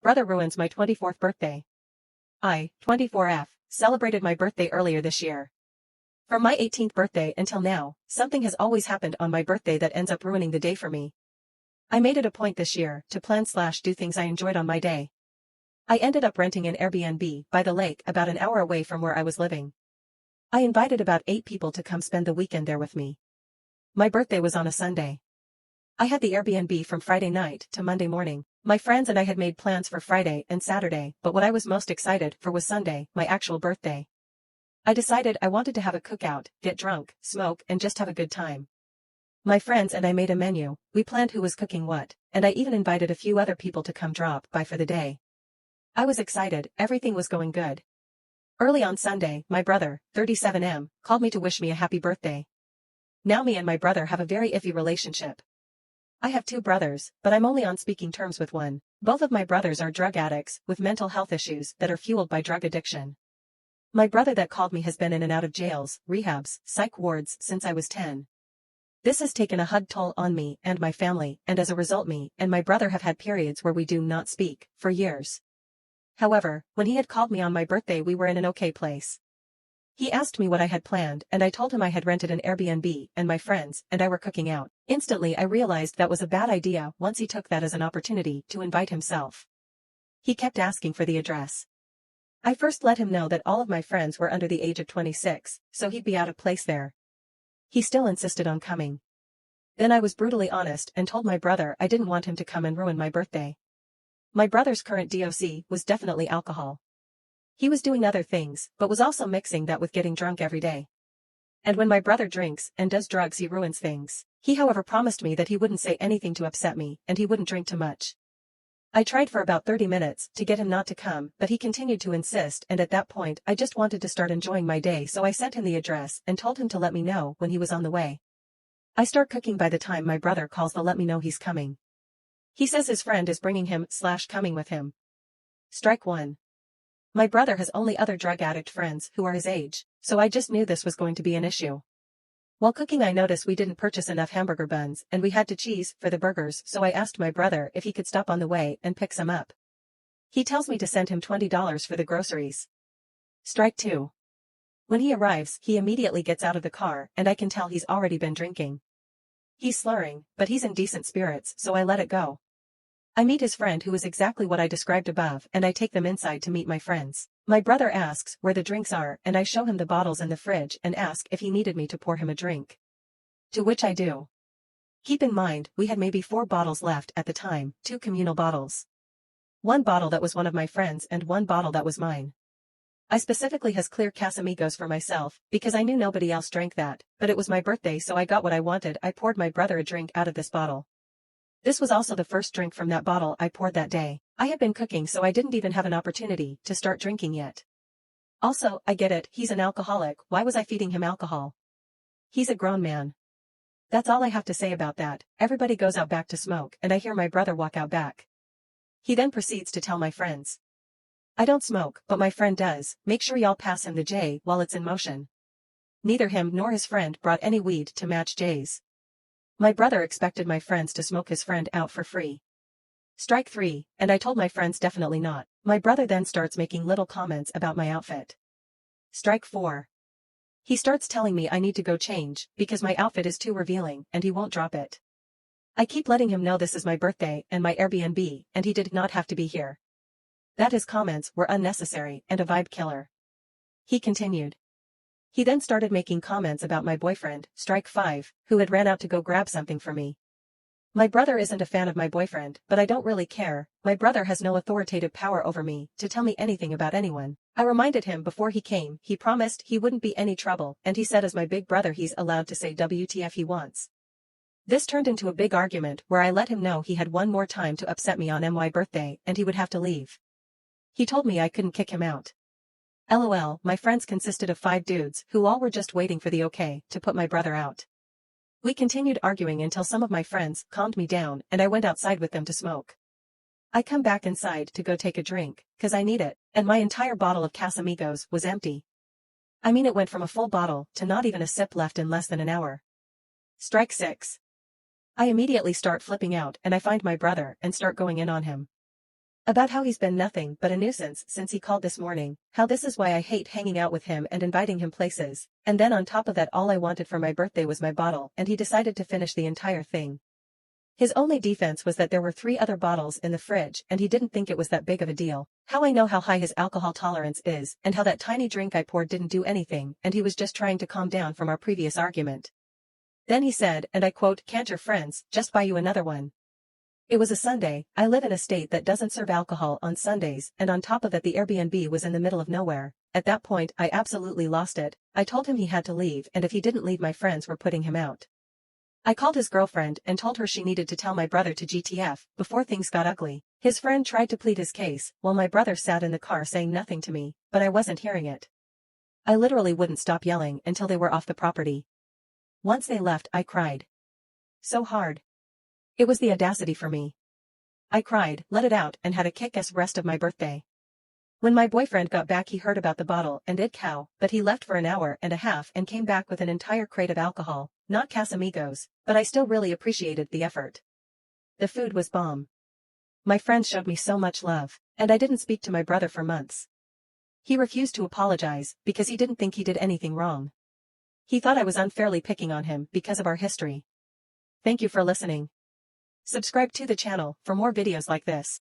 Brother ruins my 24th birthday. I, 24F, celebrated my birthday earlier this year. From my 18th birthday until now, something has always happened on my birthday that ends up ruining the day for me. I made it a point this year to plan/do things I enjoyed on my day. I ended up renting an Airbnb by the lake about an hour away from where I was living. I invited about 8 people to come spend the weekend there with me. My birthday was on a Sunday. I had the Airbnb from Friday night to Monday morning. My friends and I had made plans for Friday and Saturday, but what I was most excited for was Sunday, my actual birthday. I decided I wanted to have a cookout, get drunk, smoke, and just have a good time. My friends and I made a menu, we planned who was cooking what, and I even invited a few other people to come drop by for the day. I was excited, everything was going good. Early on Sunday, my brother, 37M, called me to wish me a happy birthday. Now me and my brother have a very iffy relationship. I have 2 brothers, but I'm only on speaking terms with one. Both of my brothers are drug addicts with mental health issues that are fueled by drug addiction. My brother that called me has been in and out of jails, rehabs, psych wards since I was 10. This has taken a hard toll on me and my family, and as a result me and my brother have had periods where we do not speak, for years. However, when he had called me on my birthday we were in an okay place. He asked me what I had planned and I told him I had rented an Airbnb and my friends and I were cooking out. Instantly I realized that was a bad idea once he took that as an opportunity to invite himself. He kept asking for the address. I first let him know that all of my friends were under the age of 26, so he'd be out of place there. He still insisted on coming. Then I was brutally honest and told my brother I didn't want him to come and ruin my birthday. My brother's current DOC was definitely alcohol. He was doing other things, but was also mixing that with getting drunk every day. And when my brother drinks and does drugs he ruins things. He however promised me that he wouldn't say anything to upset me and he wouldn't drink too much. I tried for about 30 minutes to get him not to come, but he continued to insist and at that point I just wanted to start enjoying my day, so I sent him the address and told him to let me know when he was on the way. I start cooking by the time my brother calls to let me know he's coming. He says his friend is bringing him/coming with him. Strike 1. My brother has only other drug addict friends who are his age, so I just knew this was going to be an issue. While cooking I noticed we didn't purchase enough hamburger buns and we had to cheese for the burgers, so I asked my brother if he could stop on the way and pick some up. He tells me to send him $20 for the groceries. Strike 2. When he arrives he immediately gets out of the car and I can tell he's already been drinking. He's slurring, but he's in decent spirits, so I let it go. I meet his friend who is exactly what I described above and I take them inside to meet my friends. My brother asks where the drinks are and I show him the bottles in the fridge and ask if he needed me to pour him a drink. To which I do. Keep in mind, we had maybe 4 bottles left at the time, 2 communal bottles. 1 bottle that was one of my friends and 1 bottle that was mine. I specifically has clear Casamigos for myself, because I knew nobody else drank that, but it was my birthday so I got what I wanted. I poured my brother a drink out of this bottle. This was also the first drink from that bottle I poured that day. I had been cooking so I didn't even have an opportunity to start drinking yet. Also, I get it, he's an alcoholic, why was I feeding him alcohol? He's a grown man. That's all I have to say about that. Everybody goes out back to smoke and I hear my brother walk out back. He then proceeds to tell my friends. I don't smoke, but my friend does, make sure y'all pass him the J while it's in motion. Neither him nor his friend brought any weed to match J's. My brother expected my friends to smoke his friend out for free. Strike 3, and I told my friends definitely not. My brother then starts making little comments about my outfit. Strike 4. He starts telling me I need to go change, because my outfit is too revealing, and he won't drop it. I keep letting him know this is my birthday and my Airbnb, and he did not have to be here. That his comments were unnecessary and a vibe killer. He continued. He then started making comments about my boyfriend, Strike 5, who had ran out to go grab something for me. My brother isn't a fan of my boyfriend, but I don't really care. My brother has no authoritative power over me to tell me anything about anyone. I reminded him before he came, he promised he wouldn't be any trouble, and he said as my big brother he's allowed to say WTF he wants. This turned into a big argument where I let him know he had one more time to upset me on my birthday and he would have to leave. He told me I couldn't kick him out. LOL, my friends consisted of 5 dudes who all were just waiting for the okay to put my brother out. We continued arguing until some of my friends calmed me down and I went outside with them to smoke. I come back inside to go take a drink, cause I need it, and my entire bottle of Casamigos was empty. I mean it went from a full bottle to not even a sip left in less than an hour. Strike 6. I immediately start flipping out and I find my brother and start going in on him. About how he's been nothing but a nuisance since he called this morning, how this is why I hate hanging out with him and inviting him places, and then on top of that all I wanted for my birthday was my bottle and he decided to finish the entire thing. His only defense was that there were 3 other bottles in the fridge and he didn't think it was that big of a deal. How I know how high his alcohol tolerance is and how that tiny drink I poured didn't do anything and he was just trying to calm down from our previous argument. Then he said, and I quote, "Can't your friends just buy you another one?" It was a Sunday. I live in a state that doesn't serve alcohol on Sundays, and on top of it the Airbnb was in the middle of nowhere. At that point I absolutely lost it. I told him he had to leave and if he didn't leave my friends were putting him out. I called his girlfriend and told her she needed to tell my brother to GTF before things got ugly. His friend tried to plead his case while my brother sat in the car saying nothing to me, but I wasn't hearing it. I literally wouldn't stop yelling until they were off the property. Once they left I cried. So hard. It was the audacity for me. I cried, let it out, and had a kick-ass rest of my birthday. When my boyfriend got back he heard about the bottle and it cow, but he left for an hour and a half and came back with an entire crate of alcohol, not Casamigos, but I still really appreciated the effort. The food was bomb. My friends showed me so much love, and I didn't speak to my brother for months. He refused to apologize because he didn't think he did anything wrong. He thought I was unfairly picking on him because of our history. Thank you for listening. Subscribe to the channel for more videos like this.